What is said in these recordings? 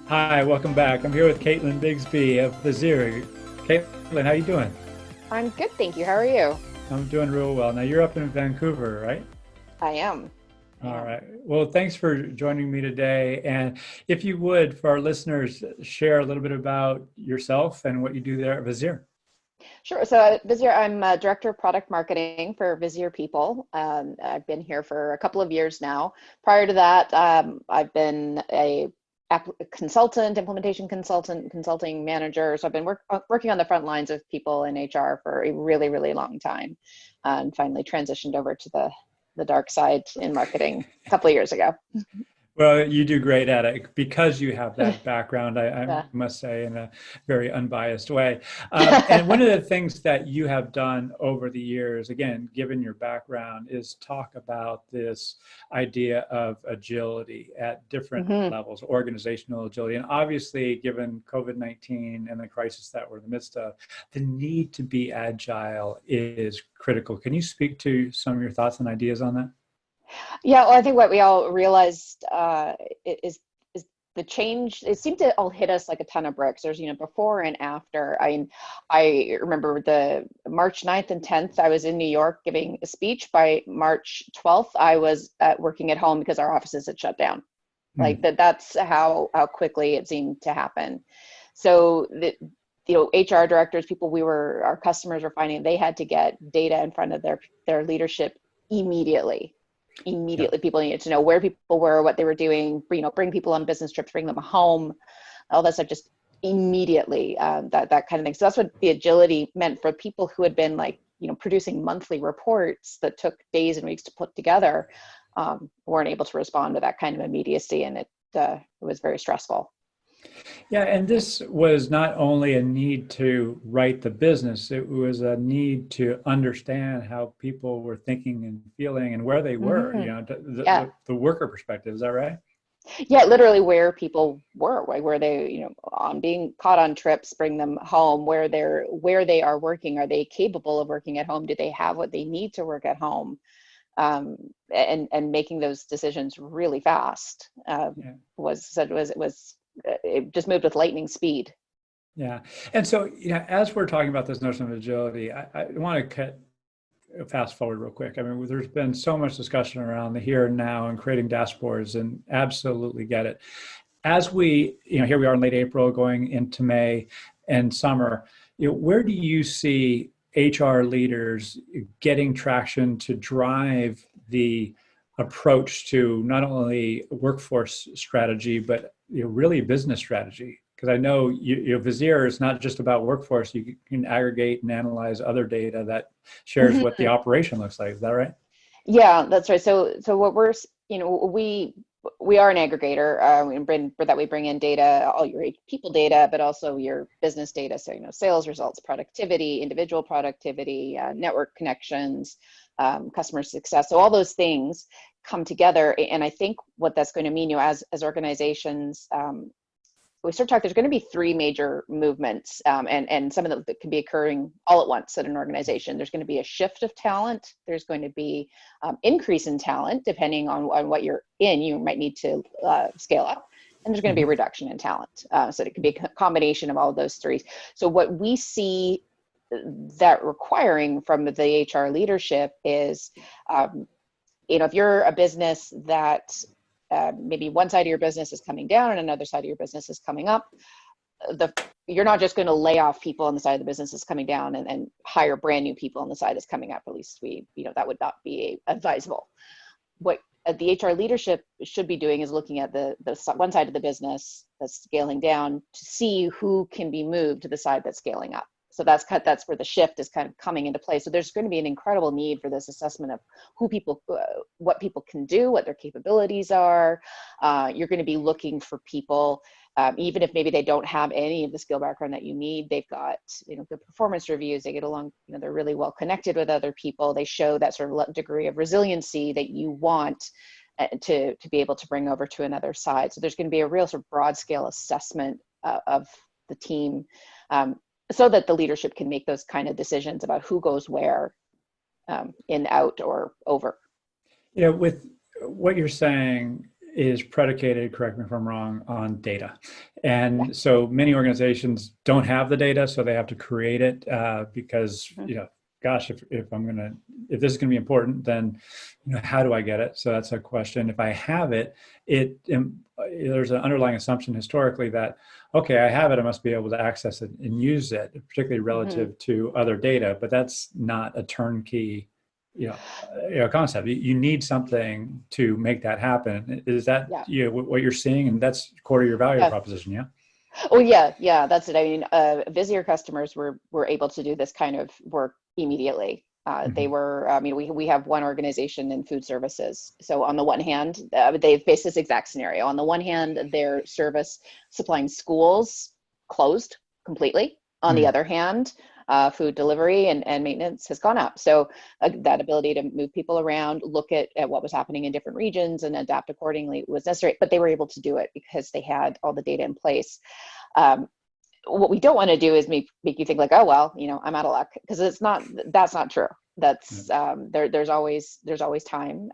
Hi, welcome back. I'm here with Caitlin Bigsby of Visier. Caitlin, how you doing? I'm good, thank you. How are you? I'm doing real well. Now you're up in Vancouver, right? I am. I All am. right. Well, thanks for joining me today. And if you would, for our listeners, share a little bit about yourself and what you do there at Visier. Sure. So, Visier, I'm Director of Product Marketing for Visier People. I've been here for a couple of years now. Prior to that, I've been a consultant, implementation consultant, consulting manager. So I've been working on the front lines of people in HR for a really, really long time, and finally transitioned over to the dark side in marketing a couple of years ago. Well, you do great at it because you have that background, I Yeah. must say, in a very unbiased way. And one of the things that you have done over the years, again, given your background, is talk about this idea of agility at different hmm levels, organizational agility. And obviously, given COVID-19 and the crisis that we're in the midst of, the need to be agile is critical. Can you speak to some of your thoughts and ideas on that? Yeah, well, I think what we all realized is the change. It seemed to all hit us like a ton of bricks. There's, before and after. I remember the March 9th and 10th, I was in New York giving a speech. By March 12th, I was working at home because our offices had shut down. Like Hmm. that's how quickly it seemed to happen. So HR directors, people our customers were finding they had to get data in front of their leadership immediately. Yeah. Immediately, people needed to know where people were, what they were doing, bring people on business trips, bring them home, all that stuff, just immediately, that kind of thing. So that's what the agility meant for people who had been like, producing monthly reports that took days and weeks to put together, weren't able to respond to that kind of immediacy, and it was very stressful. Yeah, and this was not only a need to write the business, it was a need to understand how people were thinking and feeling and where they were, hmm the Yeah, worker perspective. Is that right? yeah, literally where people were, like where they, on being caught on trips, bring them home, where they are working. Are they capable of working at home? Do they have what they need to work at home? And making those decisions really fast, Yeah. it just moved with lightning speed. Yeah. And so, as we're talking about this notion of agility, I want to cut fast forward real quick. I mean, there's been so much discussion around the here and now and creating dashboards, and absolutely get it. As here we are in late April going into May and summer, where do you see HR leaders getting traction to drive the approach to not only workforce strategy, but really business strategy? Because I know Visier is not just about workforce. You can aggregate and analyze other data that shares what the Mhm. operation looks like. Is that right? Yeah, that's right. So what we are an aggregator. For that we bring in data, all your people data, but also your business data. So sales results, productivity, individual productivity, network connections, customer success. So all those things come together, and I think what that's going to mean, as organizations. We start talking, there's going to be three major movements, and some of them that can be occurring all at once at an organization. There's going to be a shift of talent. There's going to be increase in talent, depending on what you're in. You might need to scale up. And there's going to be a Mhm. reduction in talent. So it could be a combination of all of those three. So what we see that requiring from the HR leadership is, if you're a business that maybe one side of your business is coming down and another side of your business is coming up, the you're not just going to lay off people on the side of the business that's coming down and hire brand new people on the side that's coming up. At least that would not be advisable. What the HR leadership should be doing is looking at the one side of the business that's scaling down to see who can be moved to the side that's scaling up. So that's where the shift is kind of coming into play. So there's going to be an incredible need for this assessment of what people can do, what their capabilities are. You're going to be looking for people, even if maybe they don't have any of the skill background that you need. They've got good performance reviews. They get along. They're really well connected with other people. They show that sort of degree of resiliency that you want to be able to bring over to another side. So there's going to be a real sort of broad scale assessment of the team, so that the leadership can make those kind of decisions about who goes where, in, out, or over. With what you're saying, is predicated, correct me if I'm wrong, on data. Yeah. And so many organizations don't have the data, so they have to create it because, gosh, if this is gonna be important, then, how do I get it? So that's a question. If I have it, there's an underlying assumption historically that, okay, I have it, I must be able to access it and use it, particularly relative to other data, but that's not a turnkey concept. You need something to make that happen. Is that what you're seeing? And that's core to your value proposition, yeah? Oh yeah, that's it. I mean, Visier customers were able to do this kind of work immediately. They were, I mean, we have one organization in food services. So on the one hand, they've faced this exact scenario. On the one hand, their service supplying schools closed completely. On the other hand, food delivery and maintenance has gone up. So that ability to move people around, look at what was happening in different regions and adapt accordingly was necessary, but they were able to do it because they had all the data in place. What we don't want to do is make you think like, oh, well, I'm out of luck, because that's not true. That's there's always time.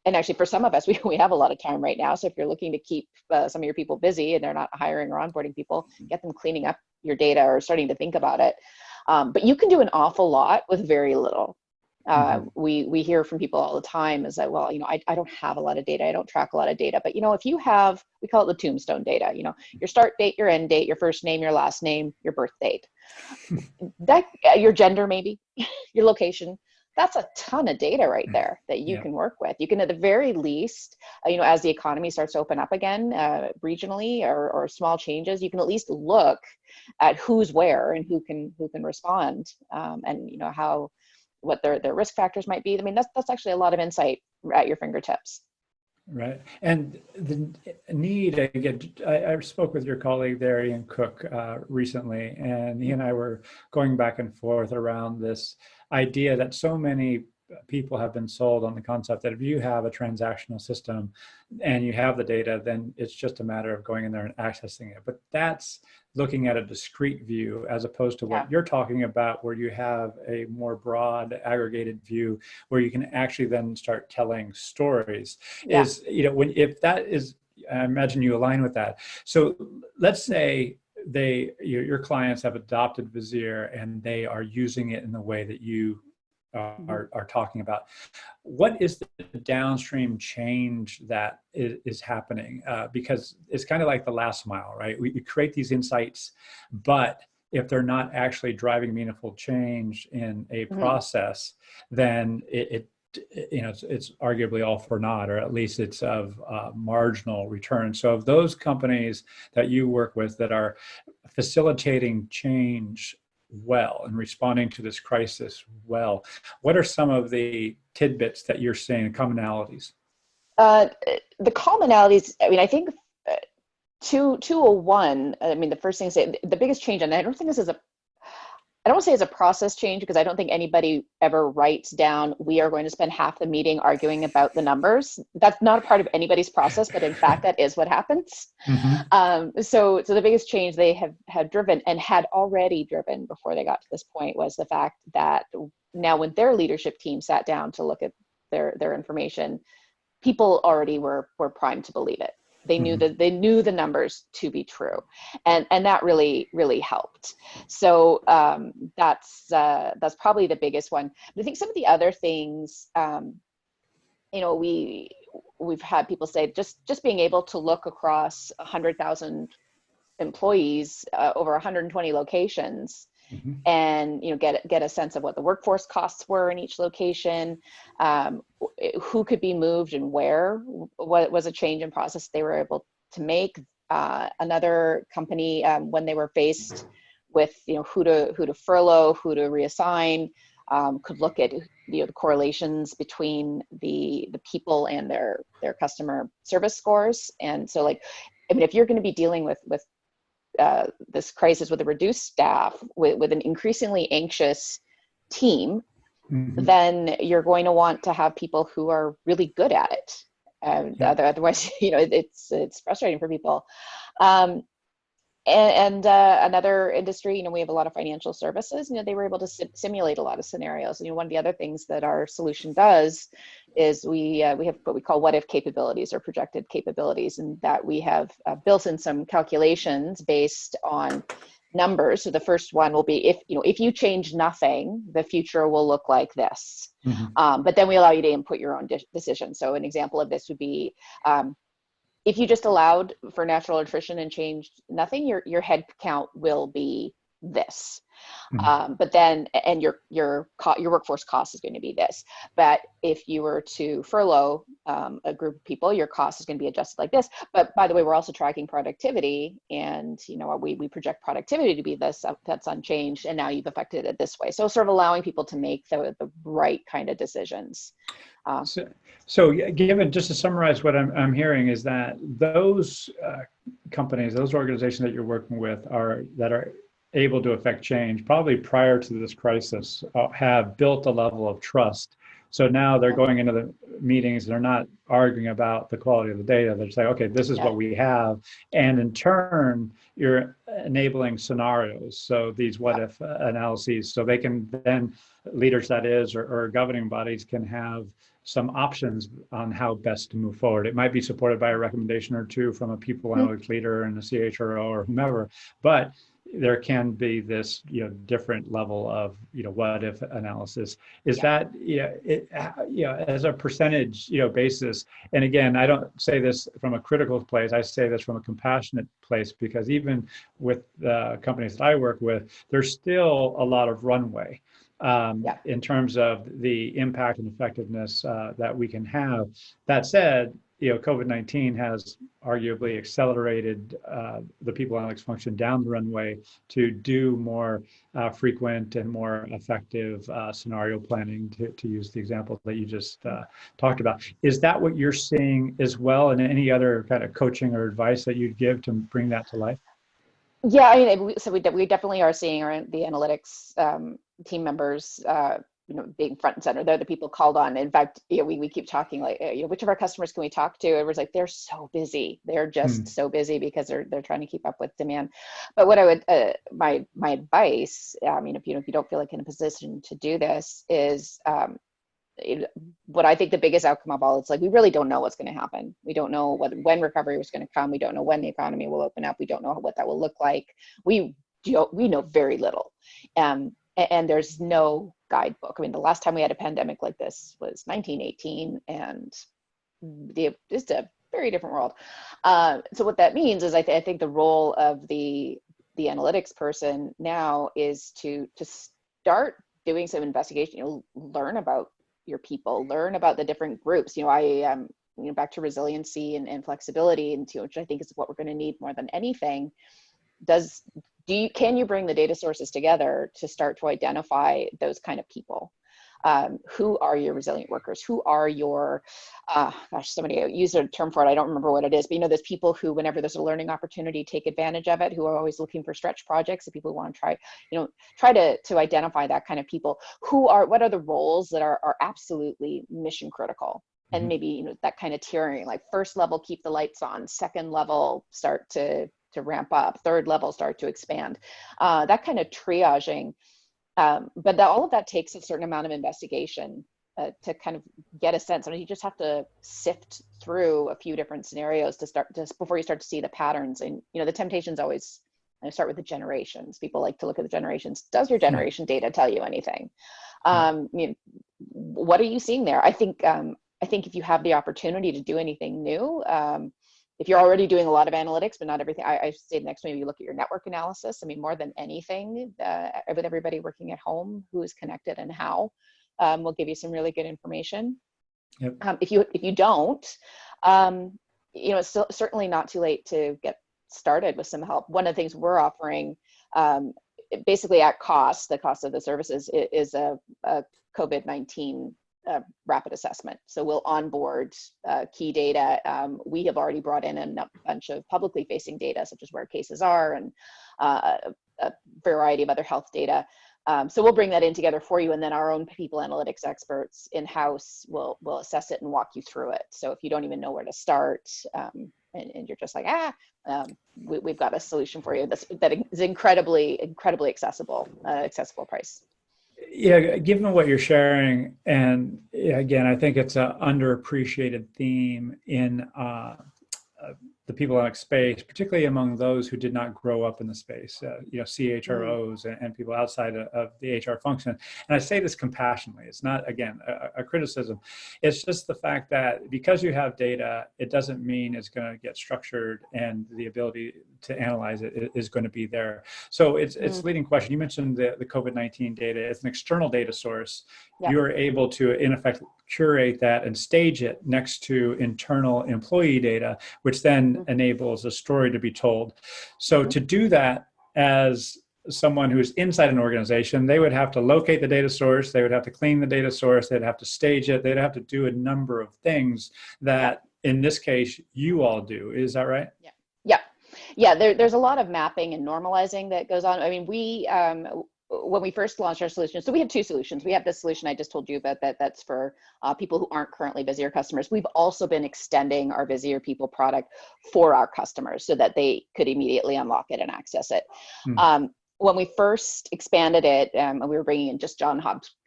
And actually for some of us, we have a lot of time right now. So if you're looking to keep some of your people busy and they're not hiring or onboarding people, get them cleaning up your data or starting to think about it. But you can do an awful lot with very little. We hear from people all the time is that, well, I don't have a lot of data. I don't track a lot of data. But, if you have, we call it the tombstone data, your start date, your end date, your first name, your last name, your birth date, your gender, maybe, your location. That's a ton of data right there that you can work with. You can, at the very least, as the economy starts to open up again, regionally or small changes, you can at least look at who's where and who can respond, and what their risk factors might be. I mean, that's actually a lot of insight at your fingertips. Right. And the need, again, I spoke with your colleague there, Ian Cook, recently, and he and I were going back and forth around this idea that so many people have been sold on the concept that if you have a transactional system and you have the data, then it's just a matter of going in there and accessing it. But that's looking at a discrete view as opposed to what you're talking about, where you have a more broad aggregated view where you can actually then start telling stories. If that is, I imagine you align with that. So let's say your clients have adopted Visier and they are using it in the way that you are talking about. What is the downstream change that is happening? Because it's kind of like the last mile, right? We create these insights, but if they're not actually driving meaningful change in a process, then it's arguably all for naught, or at least it's of marginal return. So of those companies that you work with that are facilitating change well and responding to this crisis well, what are some of the tidbits that you're seeing, commonalities? The commonalities, I mean, I think 201, I mean, the first thing to say, the biggest change, and I don't think this is I don't want to say it's a process change, because I don't think anybody ever writes down, we are going to spend half the meeting arguing about the numbers. That's not a part of anybody's process, but in fact, that is what happens. So the biggest change they have driven and had already driven before they got to this point was the fact that now when their leadership team sat down to look at their information, people already were primed to believe it. They knew that they knew the numbers to be true, and that really helped. So that's probably the biggest one. But I think some of the other things, we've had people say just being able to look across 100,000 employees over 120 locations. And get a sense of what the workforce costs were in each location, who could be moved and where. What was a change in process they were able to make. Another company, when they were faced with who to furlough, who to reassign, could look at the correlations between the people and their customer service scores. And so, like, I mean, if you're going to be dealing with this crisis with a reduced staff, with an increasingly anxious team, then you're going to want to have people who are really good at it. Otherwise, it's frustrating for people. Another industry, we have a lot of financial services, they were able to simulate a lot of scenarios. One of the other things that our solution does is we have what we call what if capabilities or projected capabilities, and that we have built in some calculations based on numbers. So the first one will be if you change nothing, the future will look like this. But then we allow you to input your own decision. So an example of this would be if you just allowed for natural attrition and changed nothing, your head count will be this. But then, and your workforce cost is going to be this. But if you were to furlough a group of people, your cost is going to be adjusted like this. But by the way, we're also tracking productivity, and we project productivity to be this, that's unchanged, and now you've affected it this way. So sort of allowing people to make the right kind of decisions. So given, just to summarize what I'm hearing is that those companies, those organizations that you're working with that are able to affect change, probably prior to this crisis, have built a level of trust. So now they're going into the meetings, they're not arguing about the quality of the data. They're saying, okay, this is what we have. And in turn, you're enabling scenarios. So these what if analyses, so they can then, leaders that is, or governing bodies can have some options on how best to move forward. It might be supported by a recommendation or two from a people analytics leader and a CHRO or whomever, but there can be this different level of what if analysis. Is that as a percentage basis? And again, I don't say this from a critical place, I say this from a compassionate place, because even with the companies that I work with, there's still a lot of runway in terms of the impact and effectiveness that we can have. That said, COVID-19 has arguably accelerated the people analytics function down the runway to do more frequent and more effective scenario planning, to use the example that you just talked about. Is that what you're seeing as well, and any other kind of coaching or advice that you'd give to bring that to life? Yeah, I mean, we definitely are seeing the analytics team members being front and center. They're the people called on. In fact, we keep talking like, which of our customers can we talk to? It was like, they're so busy. They're just so busy because they're trying to keep up with demand. But what I would, my advice, if you don't feel like in a position to do this, is what I think the biggest outcome of all, it's like, we really don't know what's going to happen. We don't know when recovery was going to come. We don't know when the economy will open up. We don't know what that will look like. We know very little. And there's no guidebook. I mean, the last time we had a pandemic like this was 1918, and it's a very different world. So what that means is I think the role of the analytics person now is to start doing some investigation, learn about your people, learn about the different groups. Back to resiliency and flexibility, and which I think is what we're going to need more than anything. Can you bring the data sources together to start to identify those kind of people? Who are your resilient workers? Who are your, somebody used a term for it, I don't remember what it is, but there's people who, whenever there's a learning opportunity, take advantage of it, who are always looking for stretch projects, the people who want to try to identify that kind of people. What are the roles that are absolutely mission critical? And maybe, that kind of tiering, like first level, keep the lights on, second level, start to ramp up, third level, start to expand, that kind of triaging. But all of that takes a certain amount of investigation to kind of get a sense. I mean, you just have to sift through a few different scenarios before you start to see the patterns. And, the temptation's always, I start with the generations. People like to look at the generations. Does your generation data tell you anything? What are you seeing there? I think if you have the opportunity to do anything new, if you're already doing a lot of analytics, but not everything, I say next, maybe you look at your network analysis. I mean, more than anything, with everybody working at home, who is connected and how, will give you some really good information. Yep. If you don't, it's certainly not too late to get started with some help. One of the things we're offering, basically at cost, the cost of the services, is a COVID-19 rapid assessment. So we'll onboard key data. We have already brought in a bunch of publicly facing data, such as where cases are, and a variety of other health data. So we'll bring that in together for you, and then our own people analytics experts in-house will assess it and walk you through it. So if you don't even know where to start, and you're just like, we've got a solution for you that is incredibly accessible price. Yeah, given what you're sharing, and again, I think it's an underappreciated theme in the people in space, particularly among those who did not grow up in the space, CHROs and people outside of the HR function. And I say this compassionately. It's not, again, a criticism. It's just the fact that because you have data, it doesn't mean it's going to get structured and the ability to analyze it is going to be there. So it's a leading question. You mentioned the COVID-19 data. It's an external data source. Yep. You're able to, in effect, curate that and stage it next to internal employee data, which then enables a story to be told. So to do that as someone who's inside an organization, they would have to locate the data source, they would have to clean the data source, they'd have to stage it, they'd have to do a number of things that, in this case, you all do. Is that right? Yeah. There's a lot of mapping and normalizing that goes on. I mean, when we first launched our solution, so we have two solutions. We have the solution I just told you about that's for people who aren't currently Visier customers. We've also been extending our Visier People product for our customers so that they could immediately unlock it and access it. When we first expanded it, and we were bringing in just John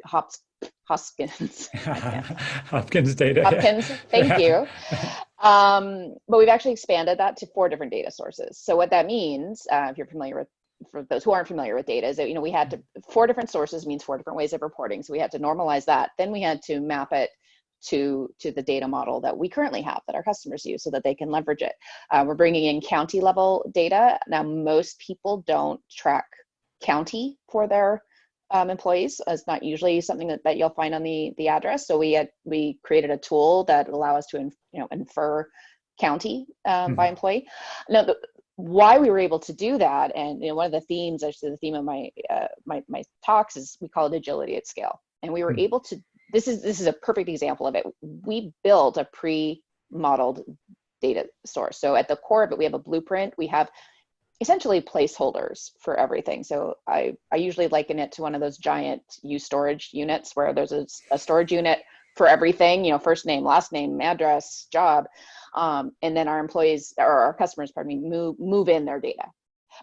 Hopkins. Hopkins data. Hopkins, thank you. But we've actually expanded that to 4 different data sources. So what that means, if you're familiar with, for those who aren't familiar with data, is that, we had 4 different sources means 4 different ways of reporting. So we had to normalize that. Then we had to map it to the data model that we currently have that our customers use so that they can leverage it. We're bringing in county level data. Now, most people don't track county for their employees. It's not usually something that you'll find on the address. So we created a tool that allow us to infer county by employee. Now, why we were able to do that, and one of the themes, actually the theme of my my talks, is we call it agility at scale. And we were able to. This is a perfect example of it. We built a pre-modeled data source. So at the core of it, we have a blueprint. We have essentially placeholders for everything. So I usually liken it to one of those giant storage units where there's a storage unit for everything, first name, last name, address, job. And then our employees or our customers, move in their data.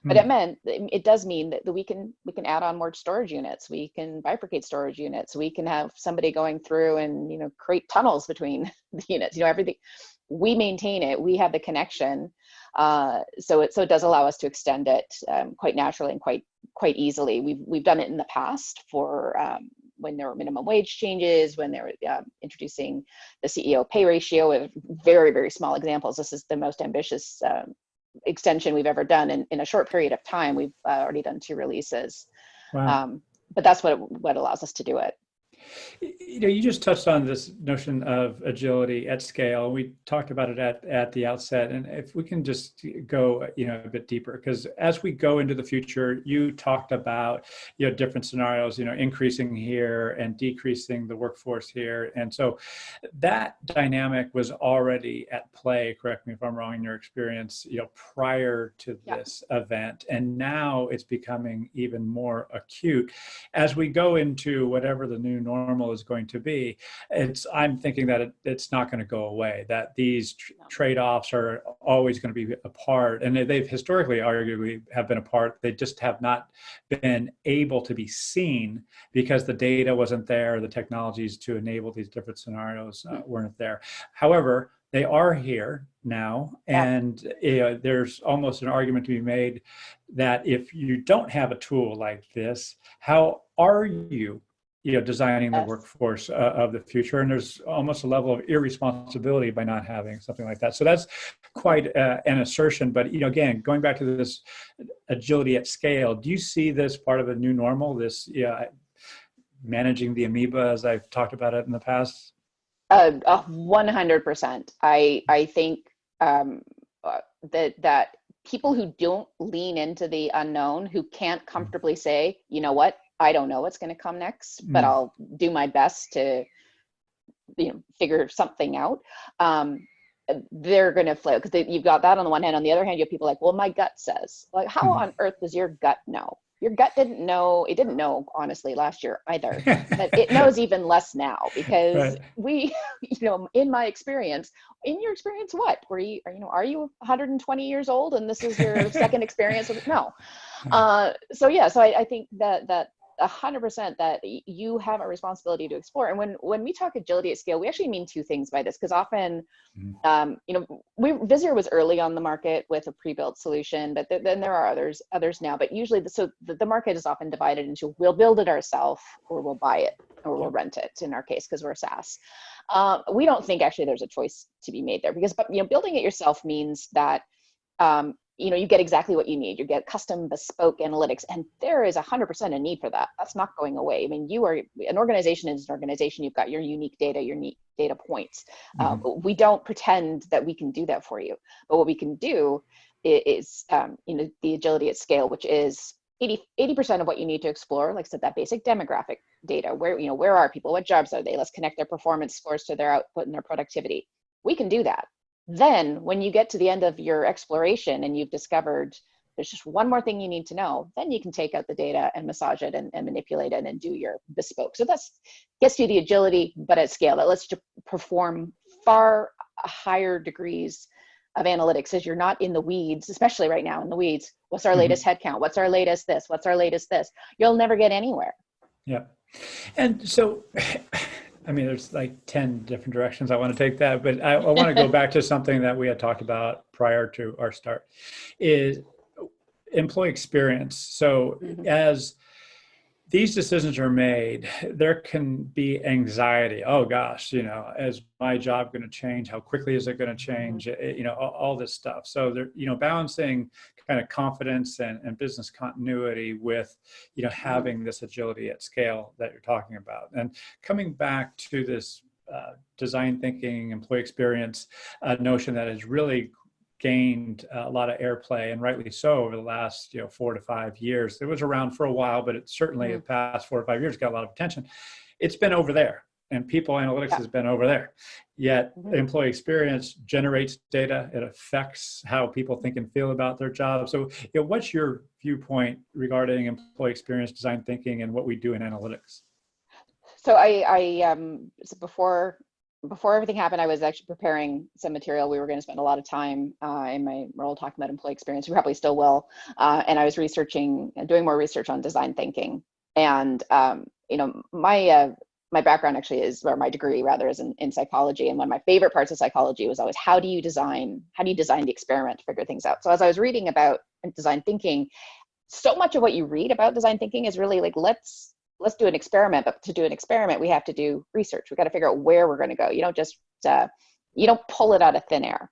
But it does mean that we can add on more storage units. We can bifurcate storage units. We can have somebody going through and, create tunnels between the units, everything. We maintain it. We have the connection. So it does allow us to extend it quite naturally and quite easily. We've done it in the past for when there were minimum wage changes, when they were introducing the CEO pay ratio. With very, very small examples. This is the most ambitious extension we've ever done in a short period of time. We've already done 2 releases. Wow. But that's what allows us to do it. You just touched on this notion of agility at scale. We talked about it at the outset, and if we can just go, a bit deeper, because as we go into the future, you talked about, different scenarios, increasing here and decreasing the workforce here, and so that dynamic was already at play. Correct me if I'm wrong in your experience, prior to this event, and now it's becoming even more acute as we go into whatever the new normal is going to be. I'm thinking that it's not going to go away, that these trade-offs are always going to be a part, and they've historically arguably have been a part. They just have not been able to be seen because the data wasn't there, the technologies to enable these different scenarios weren't there. However, they are here now, and there's almost an argument to be made that if you don't have a tool like this, how are you designing the workforce of the future? And there's almost a level of irresponsibility by not having something like that. So that's quite an assertion. But, again, going back to this agility at scale, do you see this part of a new normal, this managing the amoeba, as I've talked about it in the past? 100%. I think that people who don't lean into the unknown, who can't comfortably say, you know what, I don't know what's going to come next, but I'll do my best to, figure something out. They're going to flail because you've got that on the one hand. On the other hand, you have people like, well, my gut says, like, how on earth does your gut know? your gut didn't know, it didn't know honestly last year either, but it knows even less now because Right. we, in my experience, in your experience, what are you 120 years old and this is your second experience with it? No. So yeah, so I think that 100% that you have a responsibility to explore. And when we talk agility at scale, we actually mean two things by this, because often, Visier was early on the market with a pre-built solution, but then there are others now. But usually, the market is often divided into we'll build it ourselves, or we'll buy it, or we'll rent it. In our case, because we're a SaaS, we don't think actually there's a choice to be made there, because building it yourself means that you get exactly what you need. You get custom bespoke analytics, and there is 100% a need for that. That's not going away. I mean, an organization is an organization. You've got your unique data, your unique data points. We don't pretend that we can do that for you, but what we can do is the agility at scale, which is 80% of what you need to explore. Like I said, that basic demographic data, where are people, what jobs are they? Let's connect their performance scores to their output and their productivity. We can do that. Then when you get to the end of your exploration and you've discovered there's just one more thing you need to know, then you can take out the data and massage it and manipulate it and do your bespoke. So that's gets you the agility, but at scale. That lets you perform far higher degrees of analytics as you're not in the weeds, especially right now in the weeds. What's our latest headcount? What's our latest this? What's our latest this? You'll never get anywhere. Yeah. And so, I mean, there's like 10 different directions I want to take that, but I want to go back to something that we had talked about prior to our start, is employee experience. So as these decisions are made, there can be anxiety. Oh gosh, is my job going to change? How quickly is it going to change? All this stuff. So there, balancing kind of confidence and business continuity with, having this agility at scale that you're talking about. And coming back to this design thinking, employee experience notion that has really gained a lot of airplay, and rightly so, over the last 4 to 5 years. It was around for a while, but it certainly the past 4 to 5 years got a lot of attention. It's been over there, and people analytics has been over there. Yet employee experience generates data. It affects how people think and feel about their jobs. So what's your viewpoint regarding employee experience, design thinking, and what we do in analytics? So so before everything happened, I was actually preparing some material. We were going to spend a lot of time in my role talking about employee experience. We probably still will. And I was doing more research on design thinking. And my background actually is, or my degree rather, is in psychology. And one of my favorite parts of psychology was always how do you design the experiment to figure things out. So as I was reading about design thinking, so much of what you read about design thinking is really like, let's do an experiment, but to do an experiment, we have to do research. We got to figure out where we're going to go. You don't just, you don't pull it out of thin air.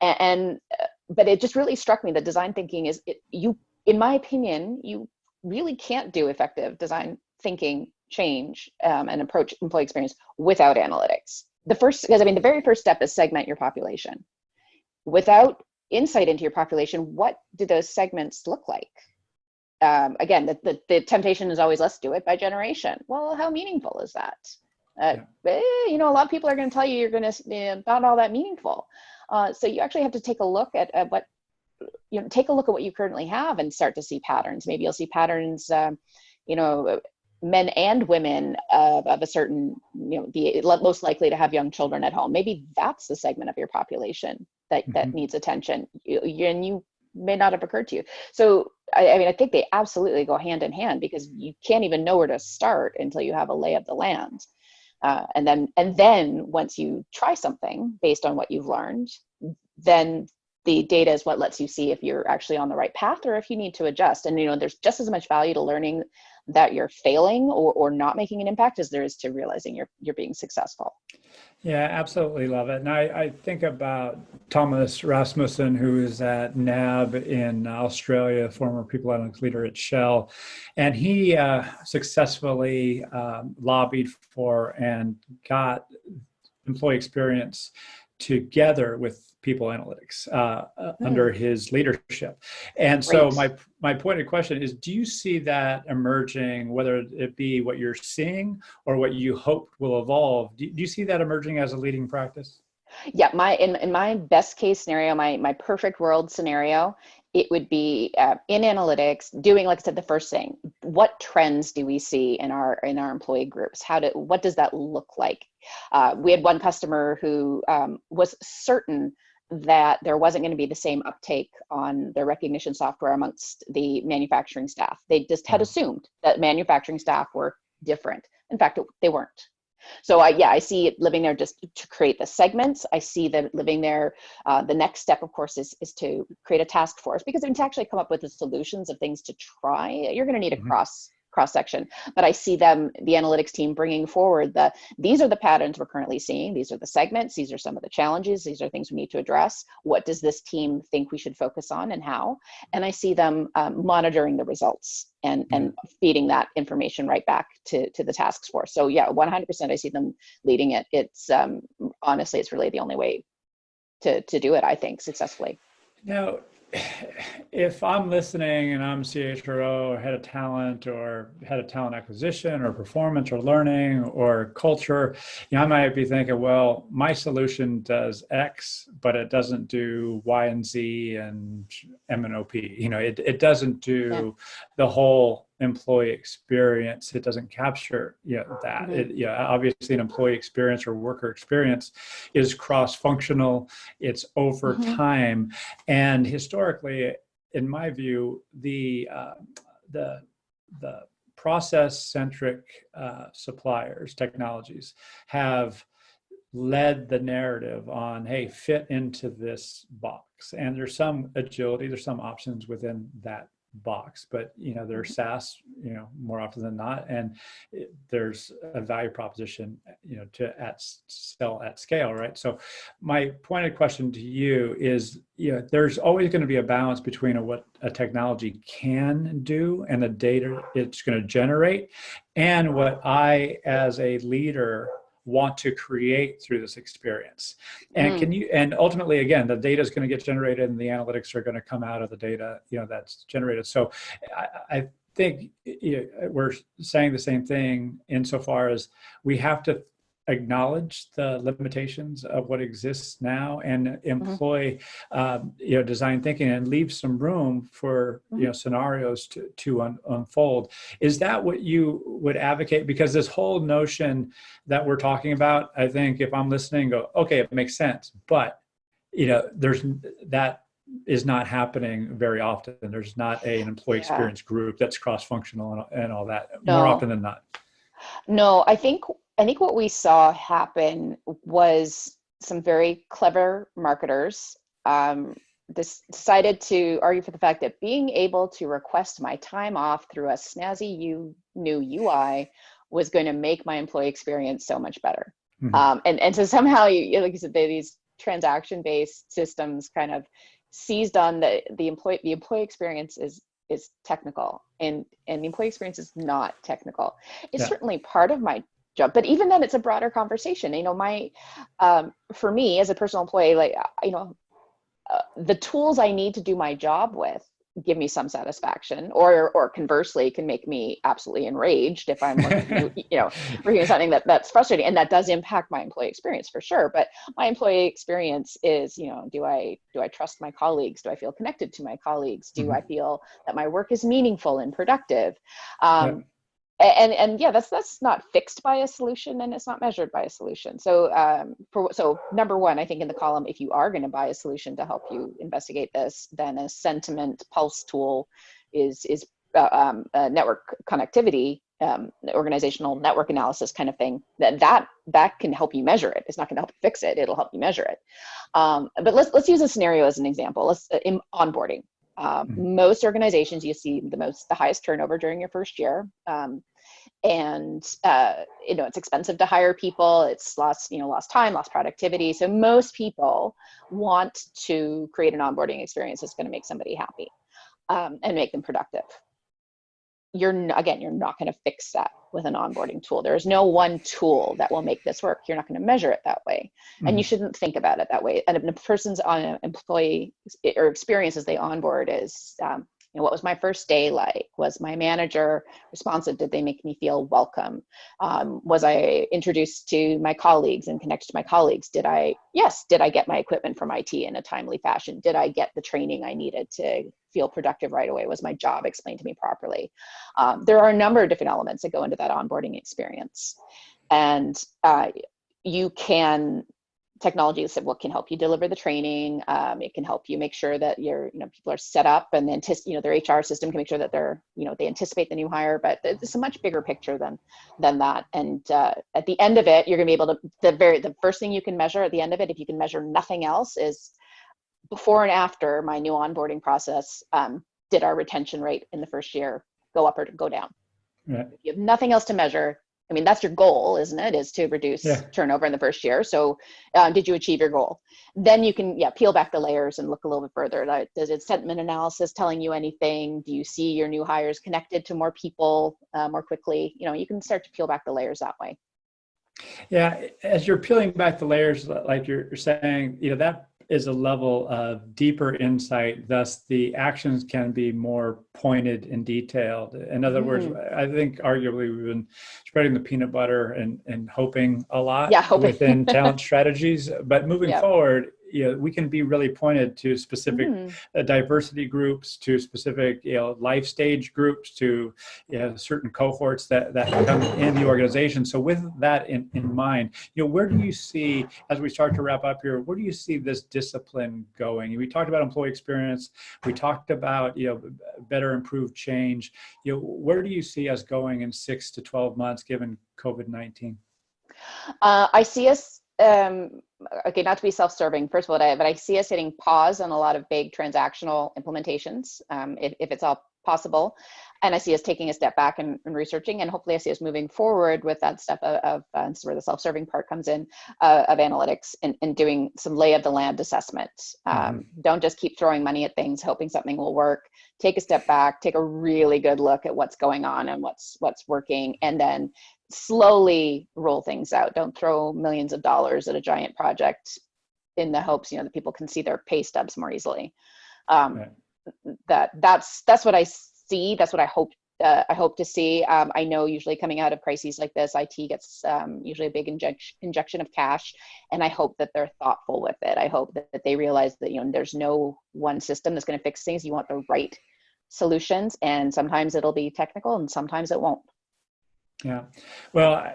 But it just really struck me that design thinking is, in my opinion, you really can't do effective design thinking change and approach employee experience without analytics. Because the very first step is segment your population. Without insight into your population, what do those segments look like? Again, the temptation is always, let's do it by generation. Well, how meaningful is that? A lot of people are going to tell you you're going to not all that meaningful. So you actually have to take a look at what you currently have and start to see patterns. Maybe you'll see patterns, men and women of a certain, the most likely to have young children at home. Maybe that's the segment of your population that needs attention. You may not have occurred to you. So I think they absolutely go hand in hand, because you can't even know where to start until you have a lay of the land. And then once you try something based on what you've learned, then the data is what lets you see if you're actually on the right path or if you need to adjust. And there's just as much value to learning that you're failing or not making an impact as there is to realizing you're being successful. Yeah, absolutely love it. And I think about Thomas Rasmussen, who is at NAB in Australia, former people analytics leader at Shell. And he successfully lobbied for and got employee experience together with people analytics under his leadership. And so my pointed question is, do you see that emerging, whether it be what you're seeing or what you hope will evolve? Do you see that emerging as a leading practice? Yeah, in my best case scenario, my perfect world scenario it would be in analytics, doing, like I said, the first thing. What trends do we see in our employee groups? What does that look like? We had one customer who was certain that there wasn't going to be the same uptake on their recognition software amongst the manufacturing staff. They just had assumed that manufacturing staff were different. In fact, they weren't. So I see it living there just to create the segments. I see them living there. The next step, of course, is to create a task force, because to actually come up with the solutions of things to try, you're going to need a cross section. But I see them, the analytics team, bringing forward these are the patterns we're currently seeing. These are the segments. These are some of the challenges. These are things we need to address. What does this team think we should focus on, and how? And I see them monitoring the results and feeding that information right back to the task force. So yeah, 100% I see them leading it. It's honestly, it's really the only way to do it, I think, successfully. Now, if I'm listening and I'm CHRO or head of talent or head of talent acquisition or performance or learning or culture, I might be thinking, well, my solution does X, but it doesn't do Y and Z and M and OP. It doesn't do the whole employee experience. It doesn't capture that. Obviously an employee experience or worker experience is cross-functional. It's over time, and historically, in my view, the process-centric suppliers, technologies, have led the narrative on, hey, fit into this box. And there's some agility, there's some options within that box, but they're SaaS, more often than not, and there's a value proposition, to sell at scale, right? So my pointed question to you is, there's always going to be a balance between what a technology can do and the data it's going to generate, and what I, as a leader, want to create through this experience. And and ultimately, again, the data is going to get generated and the analytics are going to come out of the data, that's generated. So I think we're saying the same thing insofar as we have to acknowledge the limitations of what exists now and employ design thinking and leave some room for scenarios to unfold. Is that what you would advocate? Because this whole notion that we're talking about, I think if I'm listening, go, okay, it makes sense, but there's that is not happening very often. There's not an employee experience group that's cross-functional and all that, more often than not. No, I think what we saw happen was some very clever marketers decided to argue for the fact that being able to request my time off through a snazzy new UI was going to make my employee experience so much better. And so somehow, like you said, these transaction-based systems kind of seized on the employee experience is technical, and the employee experience is not technical. It's certainly part of my job, but even then, it's a broader conversation. For me as a personal employee, the tools I need to do my job with give me some satisfaction, or conversely can make me absolutely enraged if I'm working something that's frustrating, and that does impact my employee experience for sure. But my employee experience is, do I trust my colleagues? Do I feel connected to my colleagues? Do I feel that my work is meaningful and productive? And that's not fixed by a solution, and it's not measured by a solution. So so number one, I think in the column, if you are going to buy a solution to help you investigate this, then a sentiment pulse tool is network connectivity, organizational network analysis kind of thing. That can help you measure it. It's not going to help you fix it. It'll help you measure it. But let's use a scenario as an example. Let's in onboarding. Most organizations, you see the highest turnover during your first year. It's expensive to hire people. It's lost time, lost productivity. So most people want to create an onboarding experience that's going to make somebody happy, and make them productive. You're not going to fix that with an onboarding tool. There is no one tool that will make this work. You're not going to measure it that way, and you shouldn't think about it that way. And if a person's on an employee or experience as they onboard is, what was my first day like? Was my manager responsive? Did they make me feel welcome? Was I introduced to my colleagues and connected to my colleagues? Did I get my equipment from IT in a timely fashion? Did I get the training I needed to feel productive right away? Was my job explained to me properly? There are a number of different elements that go into that onboarding experience. And technology is what can help you deliver the training. It can help you make sure that people are set up, and then their HR system can make sure that they anticipate the new hire. But it's a much bigger picture than that. And at the end of it, you're going to be able to the first thing you can measure at the end of it, if you can measure nothing else, is before and after my new onboarding process. Did our retention rate in the first year go up or go down? Right. If you have nothing else to measure, I mean, that's your goal, isn't it? Is to reduce turnover in the first year. So did you achieve your goal? Then you can peel back the layers and look a little bit further. Does it sentiment analysis telling you anything? Do you see your new hires connected to more people more quickly? You can start to peel back the layers that way. Yeah, as you're peeling back the layers, like you're saying, that is a level of deeper insight. Thus, the actions can be more pointed and detailed. In other words, I think arguably we've been spreading the peanut butter and hoping a lot within talent strategies. But moving forward, we can be really pointed to specific diversity groups, to specific life stage groups, to certain cohorts that come in the organization. So with that in mind, where do you see, as we start to wrap up here, where do you see this discipline going? We talked about employee experience. We talked about better improved change. Where do you see us going in 6 to 12 months given COVID-19? I see us. Okay, not to be self-serving, first of all, but I see us hitting pause on a lot of big transactional implementations, if it's all possible. And I see us taking a step back and researching, and hopefully I see us moving forward with that stuff of this is where the self-serving part comes in, of analytics and doing some lay of the land assessment. Don't just keep throwing money at things, hoping something will work. Take a step back, take a really good look at what's going on and what's working, and then slowly roll things out. Don't throw millions of dollars at a giant project in the hopes, that people can see their pay stubs more easily. That's what I see. That's what I hope to see. I know usually coming out of crises like this, IT gets usually a big injection of cash, and I hope that they're thoughtful with it. I hope that they realize that there's no one system that's going to fix things. You want the right solutions, and sometimes it'll be technical, and sometimes it won't. Yeah. Well,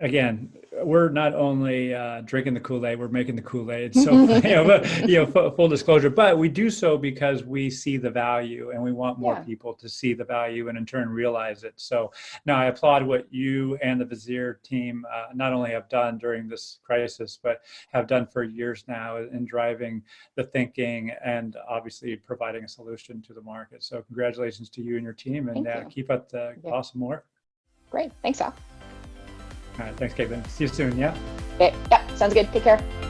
again, we're not only drinking the Kool-Aid, we're making the Kool-Aid. So, full disclosure, but we do so because we see the value, and we want more people to see the value and in turn realize it. So now I applaud what you and the Visier team not only have done during this crisis, but have done for years now in driving the thinking and obviously providing a solution to the market. So congratulations to you and your team, and keep up the awesome work. Great. Thanks, Al. All right. Thanks, Caitlin. See you soon. Yeah. Okay. Yeah. Sounds good. Take care.